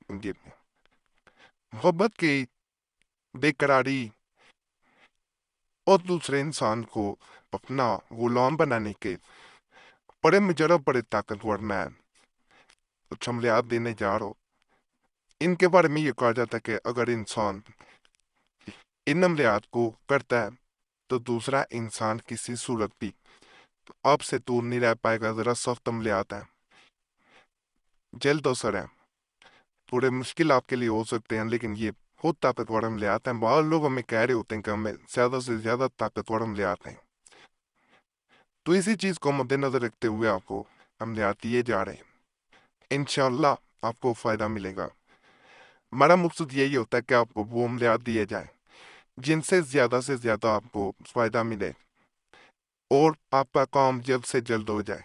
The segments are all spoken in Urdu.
یہ محبت کی بےقراری اور دوسرے انسان کو اپنا غلام بنانے کے بڑے مجرب بڑے طاقتور میں کچھ عملیات دینے جا رہا ہوں۔ ان کے بارے میں یہ کہا جاتا ہے کہ اگر انسان ان عملیات کو کرتا ہے تو دوسرا انسان کسی صورت بھی آپ سے دور نہیں رہ پائے گا۔ ذرا سخت عملیات ہیں، جلد اثر ہیں، تھوڑے مشکل آپ کے لیے ہو سکتے ہیں، لیکن یہ بہت طاقتور عملیات ہیں۔ بعض لوگ ہمیں کہہ رہے ہوتے ہیں کہ ہمیں زیادہ سے زیادہ طاقتور عملیات ہیں، تو اسی چیز کو مد نظر رکھتے ہوئے آپ کو عملیات دیے جا رہے ہیں۔ انشاءاللہ آپ کو فائدہ ملے گا۔ ہمارا مقصد یہی ہوتا ہے کہ آپ کو وہ عملیات دیے جائیں جن سے زیادہ آپ کو فائدہ ملے اور آپ کا کام جلد سے جلد ہو جائے۔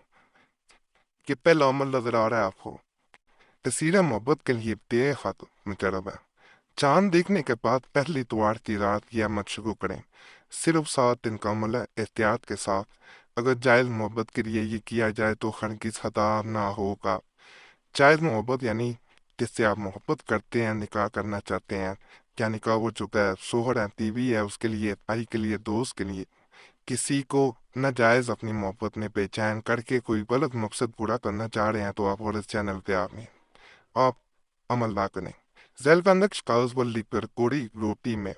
کہ پہلا عمل نظر آ رہا ہے آپ کو، تسیر محبت کے لیے بے خط مجرب ہے۔ چاند دیکھنے کے بعد پہلی اتوار کی رات یہ عمل شروع کریں۔ صرف 7 دن کا عمل ہے، احتیاط کے ساتھ۔ اگر جائز محبت کے لیے یہ کیا جائے تو ہرگز خطا نہ ہوگا۔ جائز محبت یعنی جس سے آپ محبت کرتے ہیں، نکاح کرنا چاہتے ہیں، کیا نکاح ہو چکا ہے، شوہر ہے، بیوی ہے، اس کے لیے، بھائی کے لیے، دوست کے لیے، کسی کو ناجائز اپنی محبت میں بے چین کر کے کوئی غلط مقصد پورا کرنا چاہ رہے ہیں تو آپ اور اس چینل پہ آپ عمل نہ کریں۔ ذیل کا نقش کاغذ پر لکھ کر کوڑی روٹی میں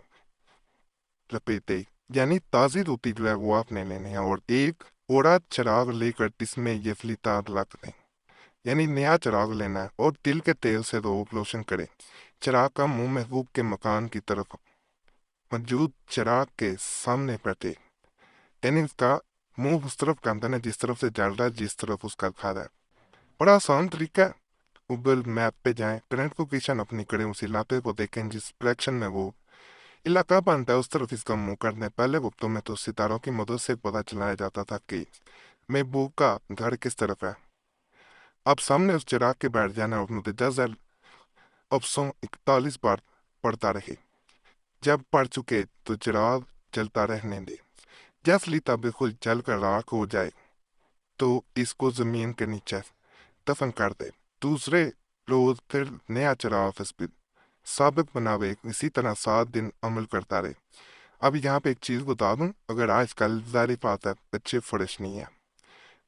لپیٹے، یعنی تازی روٹی جو ہے وہ آپ نے لینے ہے، اور ایک کوڑا چراغ لے کر جس میں یہ فلیتار رکھ دیں، یعنی نیا چراغ لینا ہے، اور تل کے تیل سے روشن کریں۔ چراغ کا منہ محبوب کے مکان کی طرف موجود چراغ کے سامنے بیٹھے، یعنی اس کا منہ اس طرف کامدن ہے جس طرف سے جل رہا ہے، جس طرف اس کا گھر ہے۔ بڑا آسان طریقہ ہے۔ گوگل میپ پہ جائیں، کرنٹ لوکیشن اپنی کریں، اس علاقے کو دیکھیں جس ڈائریکشن میں وہ علاقہ بنتا ہے، اس طرف اس کا منہ کر دیں۔ پہلے وقتوں میں تو ستاروں کی مدد سے پتہ چلایا جاتا تھا کہ محبوب کا گھر کس طرف ہے۔ اب سامنے اس چراغ کے بیٹھ جانا اور متجہ ذیل افسوں 41 بار پڑھتا رہے۔ جب پڑھ چکے تو چراغ جلتا رہنے دے۔ جب فلیتا بالکل جل کر راکھ ہو جائے تو اس کو زمین کے نیچے دفن کر دے۔ دوسرے روز پھر نیا چراغ اس پہ ثابت بناوے، اسی طرح 7 دن عمل کرتا رہے۔ اب یہاں پہ ایک چیز بتا دوں، اگر آج کل ظاہری بات ہے بچے فرش نہیں ہے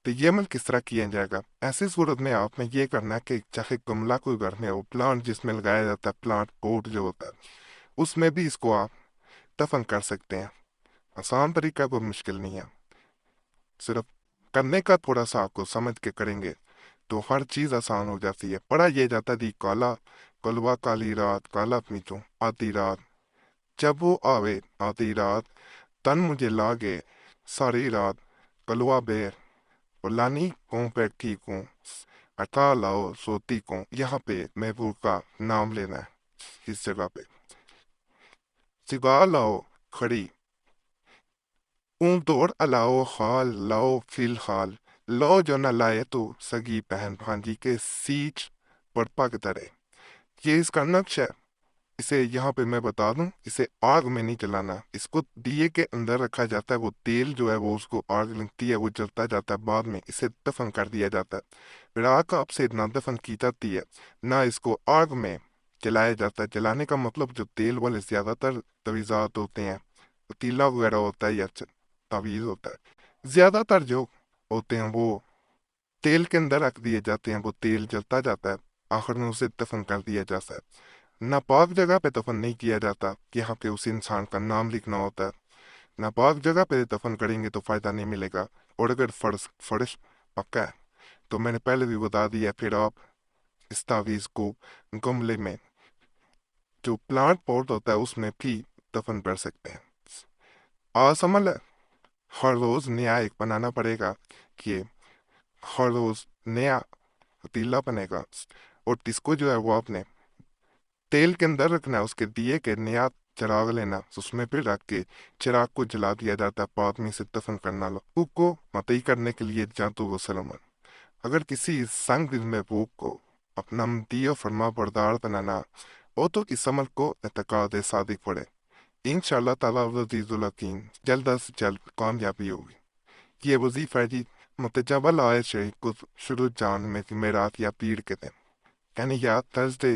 تو یہ عمل کس طرح کیا جائے گا؟ ایسی صورت میں آپ نے یہ کرنا ہے کہ چاہے گملہ کوئی گھر میں ہو، پلانٹ جس میں لگایا جاتا ہے، پلانٹ پوٹ جو ہوتا ہے، اس میں بھی اس کو آپ دفن کر سکتے ہیں۔ آسان طریقہ، کوئی مشکل نہیں ہے، صرف کرنے کا تھوڑا سا آپ کو سمجھ کے کریں گے تو ہر چیز آسان ہو جاتی ہے۔ پڑھا یہ جاتا دی کالا کلوا کالی رات، کالا پیچوں آتی رات، جب وہ آوے آتی رات، تن مجھے لاگے ساری رات، کلوا بیر لانی کوں بیٹھی کوں، اٹھا لاؤ سوتی کوں۔ یہاں پہ محبوب کا نام لینا ہے اس جگہ پہ۔ سگا لاؤ کھڑی اون دوڑ الاؤ خال لاؤ فی الحال، لو جو نہ لائے تو سگی بہن بھانجی کے سیچ پڑپا کی طرح۔ یہ اس کا نقش ہے۔ اسے یہاں پہ میں بتا دوں، اسے آگ میں نہیں جلانا، اس کو دیے کے اندر رکھا جاتا ہے۔ وہ تیل جو ہے وہ اس کو آگ لگتی ہے، وہ جلتا جاتا ہے، بعد میں اسے دفن کر دیا جاتا ہے۔ پھر آگ آپ سے نہ دفن کی جاتی ہے نہ اس کو آگ میں جلایا جاتا ہے۔ جلانے کا مطلب جو تیل والے زیادہ تر تویزات ہوتے ہیں، پتیلا وغیرہ ہوتا ہے یا تعویذ ہوتا ہے، زیادہ تر جو ہوتے ہیں وہ تیل کے اندر رکھ دیے جاتے ہیں، وہ تیل جلتا جاتا ہے، آخر میں اسے دفن کر دیا جاتا ہے۔ ناپاک جگہ پہ دفن نہیں کیا جاتا، یہاں پہ اس انسان کا نام لکھنا ہوتا ہے۔ ناپاک جگہ پہ دفن کریں گے تو فائدہ نہیں ملے گا، اور اگر فرش پکا ہے تو میں نے پہلے بھی بتا دیا، پھر آپ اس تعویذ کو گملے میں جو پلانٹ پوٹ ہوتا ہے اس میں بھی دفن کر سکتے ہیں۔ عمل ہے، ہر روز نیا ایک بنانا پڑے گا کہ ہر روز نیا پتیلا بنے گا، اور اس کو جو ہے وہ آپ نے تیل کے اندر رکھنا ہے، اس کے دیے کے نیا چراغ لینا، اس میں پھر رکھ کے چراغ کو جلا دیا جاتا ہے، بعد میں سے دفن کرنا لوگ کو متعی کرنے کے لیے جانتو وسلم۔ اگر کسی سنگ دل میں بھوک کو اپنا مدیع و فرما بردار بنانا ہو تو اس عمل کو اعتقاد صادق پڑے، انشاءاللہ تعالیٰ عزیز الحکیم جلد از جلد کامیابی ہوگی۔ یہ وظیفہ ہے جی متجول لائے شریک کو شروع جان میں جمعرات یا پیر کے دن، یعنی یا تھرسڈے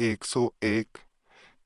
101